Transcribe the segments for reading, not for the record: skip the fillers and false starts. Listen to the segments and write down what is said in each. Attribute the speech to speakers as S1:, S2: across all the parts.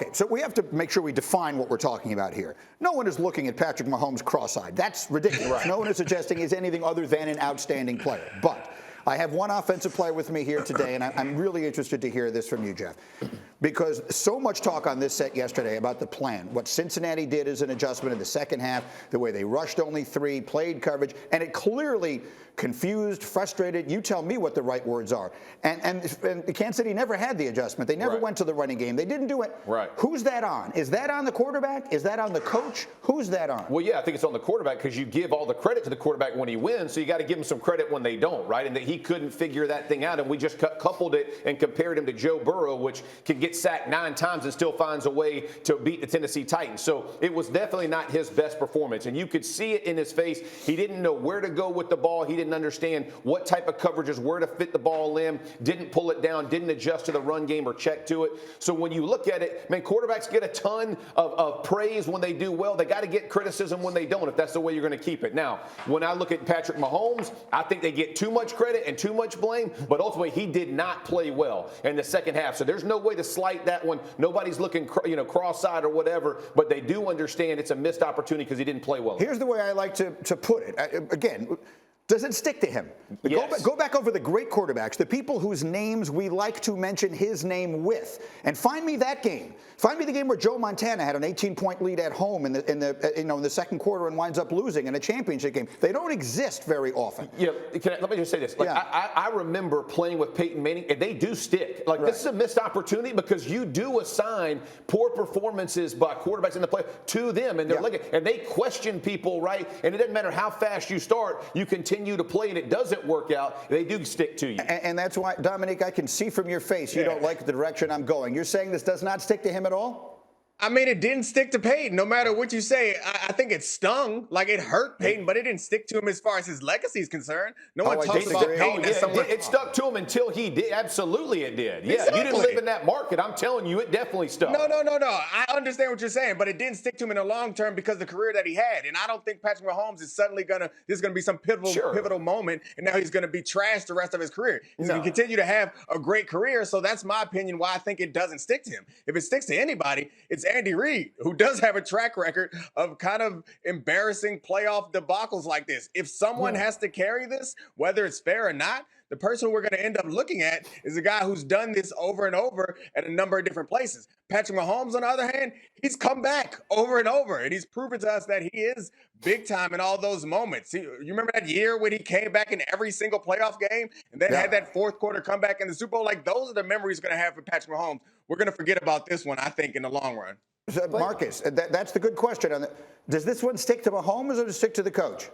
S1: Okay, so we have to make sure we define what we're talking about here. No one is looking at Patrick Mahomes cross-eyed. That's ridiculous. Right. No one is suggesting he's anything other than an outstanding player. But I have one offensive player with me here today, and I'm really interested to hear this from you, Jeff, because so much talk on this set yesterday about the plan, what Cincinnati did as an adjustment in the second half, the way they rushed only 3, played coverage, and it clearly confused, frustrated. You tell me what the right words are. And Kansas City never had the adjustment. They never went to the running game. They didn't do it.
S2: Right.
S1: Who's that on? Is that on the quarterback? Is that on the coach? Who's that on?
S2: Well, yeah, I think it's on the quarterback because you give all the credit to the quarterback when he wins, so you got to give him some credit when they don't, right? And that he couldn't figure that thing out, and we just coupled it and compared him to Joe Burrow, which can get sacked 9 times and still finds a way to beat the Tennessee Titans. So it was definitely not his best performance, and you could see it in his face. He didn't know where to go with the ball. He didn't understand what type of coverages, where to fit the ball in, didn't pull it down, didn't adjust to the run game or check to it. So when you look at it, man, quarterbacks get a ton of praise when they do well. They got to get criticism when they don't, if that's the way you're going to keep it. Now, when I look at Patrick Mahomes, I think they get too much credit and too much blame, but ultimately he did not play well in the second half. So there's no way to slight that one. Nobody's looking cross-eyed or whatever, but they do understand it's a missed opportunity because he didn't play well.
S1: Here's the way I like to put it. Again, does it stick to him?
S2: Yes.
S1: Go back over the great quarterbacks, the people whose names we like to mention his name with, and find me that game. Find me the game where Joe Montana had an 18-point lead at home in the second quarter and winds up losing in a championship game. They don't exist very often.
S2: Yeah, let me just say this. I remember playing with Peyton Manning, and they do stick. This is a missed opportunity because you do assign poor performances by quarterbacks in the play to them, and they're looking, and they question people, right? And it doesn't matter how fast you start, you continue to play, and it doesn't work out. They do stick to you.
S1: And that's why, Dominique, I can see from your face you don't like the direction I'm going. You're saying this does not stick to him at all?
S3: I mean, it didn't stick to Peyton, no matter what you say. I think it stung, like it hurt Peyton, but it didn't stick to him as far as his legacy is concerned. No one talks about Peyton as someone.
S2: It stuck to him until he did. Absolutely it did. Yeah,
S3: exactly.
S2: You didn't live in that market. I'm telling you, it definitely stuck.
S3: No. I understand what you're saying, but it didn't stick to him in the long term because of the career that he had. And I don't think Patrick Mahomes is suddenly this is going to be some pivotal moment, and now he's going to be trashed the rest of his career. He's going to continue to have a great career, so that's my opinion why I think it doesn't stick to him. If it sticks to anybody, it's Andy Reid, who does have a track record of kind of embarrassing playoff debacles like this. If someone has to carry this, whether it's fair or not, the person we're going to end up looking at is a guy who's done this over and over at a number of different places. Patrick Mahomes, on the other hand, he's come back over and over, and he's proven to us that he is big time in all those moments. You remember that year when he came back in every single playoff game and then had that fourth quarter comeback in the Super Bowl? Like, those are the memories we're going to have for Patrick Mahomes. We're going to forget about this one, I think, in the long run.
S1: Marcus, that's the good question. Does this one stick to Mahomes or does it stick to the coach?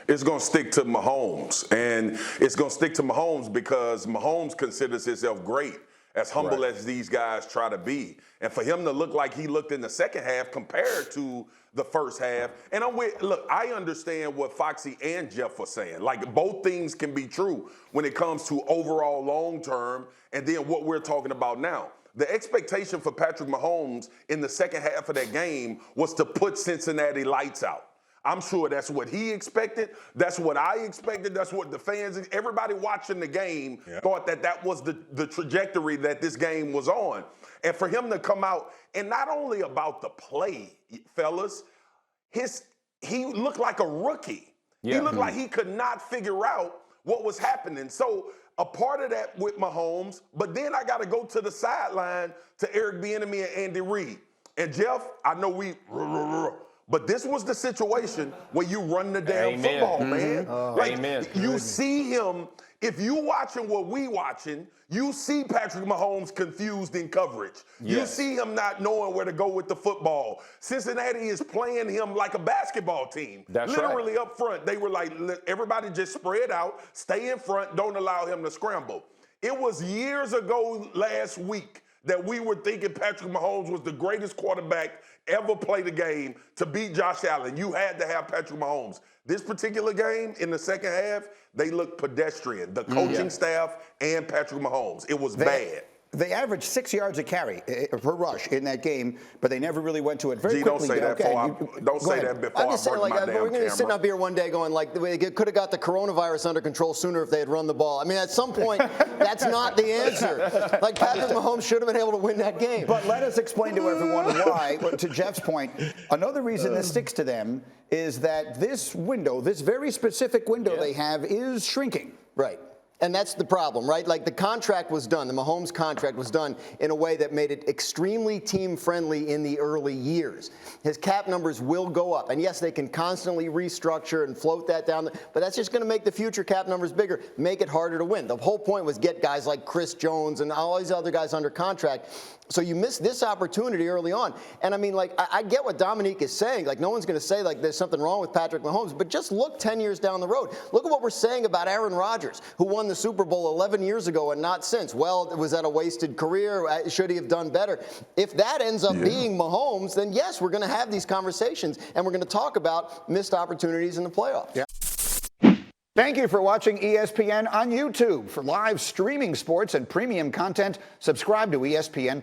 S4: It's going to stick to Mahomes, and it's going to stick to Mahomes because Mahomes considers himself great, as humble as these guys try to be. And for him to look like he looked in the second half compared to the first half, and I understand what Foxy and Jeff were saying. Like, both things can be true when it comes to overall long term and then what we're talking about now. The expectation for Patrick Mahomes in the second half of that game was to put Cincinnati lights out. I'm sure that's what he expected. That's what I expected. That's what the fans, everybody watching the game thought that was the trajectory that this game was on. And for him to come out, and not only about the play, fellas, he looked like a rookie. Yeah. He looked like he could not figure out what was happening. So a part of that with Mahomes, but then I got to go to the sideline to Eric Bieniemy and Andy Reid. And Jeff, I know but this was the situation where you run the damn football, man.
S2: Amen.
S4: You see him, if you watching what we watching, you see Patrick Mahomes confused in coverage. Yes. You see him not knowing where to go with the football. Cincinnati is playing him like a basketball team.
S2: That's
S4: literally up front. They were like, everybody just spread out, stay in front, don't allow him to scramble. It was years ago last week that we were thinking Patrick Mahomes was the greatest quarterback ever play the game to beat Josh Allen. You had to have Patrick Mahomes. This particular game in the second half, they looked pedestrian. The coaching staff and Patrick Mahomes. It was bad.
S1: They averaged 6 yards a carry per rush in that game, but they never really went to it. Very
S4: Don't
S1: quickly.
S4: say that don't say that before
S5: I'm just saying,
S4: I
S5: like,
S4: my
S5: we're going to
S4: damn
S5: sit up here one day going, like, they could have got the coronavirus under control sooner if they had run the ball. I mean, at some point, that's not the answer. Like, Patrick Mahomes should have been able to win that game.
S1: But let us explain to everyone why, to Jeff's point, another reason this sticks to them is that this window, this very specific window they have, is shrinking.
S5: Right. And that's the problem, right? Like, the contract was done, the Mahomes contract was done in a way that made it extremely team-friendly in the early years. His cap numbers will go up. And yes, they can constantly restructure and float that down, but that's just going to make the future cap numbers bigger, make it harder to win. The whole point was get guys like Chris Jones and all these other guys under contract. So you missed this opportunity early on. And I mean, like, I get what Dominique is saying. Like, no one's going to say, like, there's something wrong with Patrick Mahomes, but just look 10 years down the road. Look at what we're saying about Aaron Rodgers, who won the Super Bowl 11 years ago and not since. Well, was that a wasted career? Should he have done better? If that ends up being Mahomes, then yes, we're going to have these conversations, and we're going to talk about missed opportunities in the playoffs.
S1: Yeah. Thank you for watching ESPN on YouTube. For live streaming sports and premium content, subscribe to ESPN+.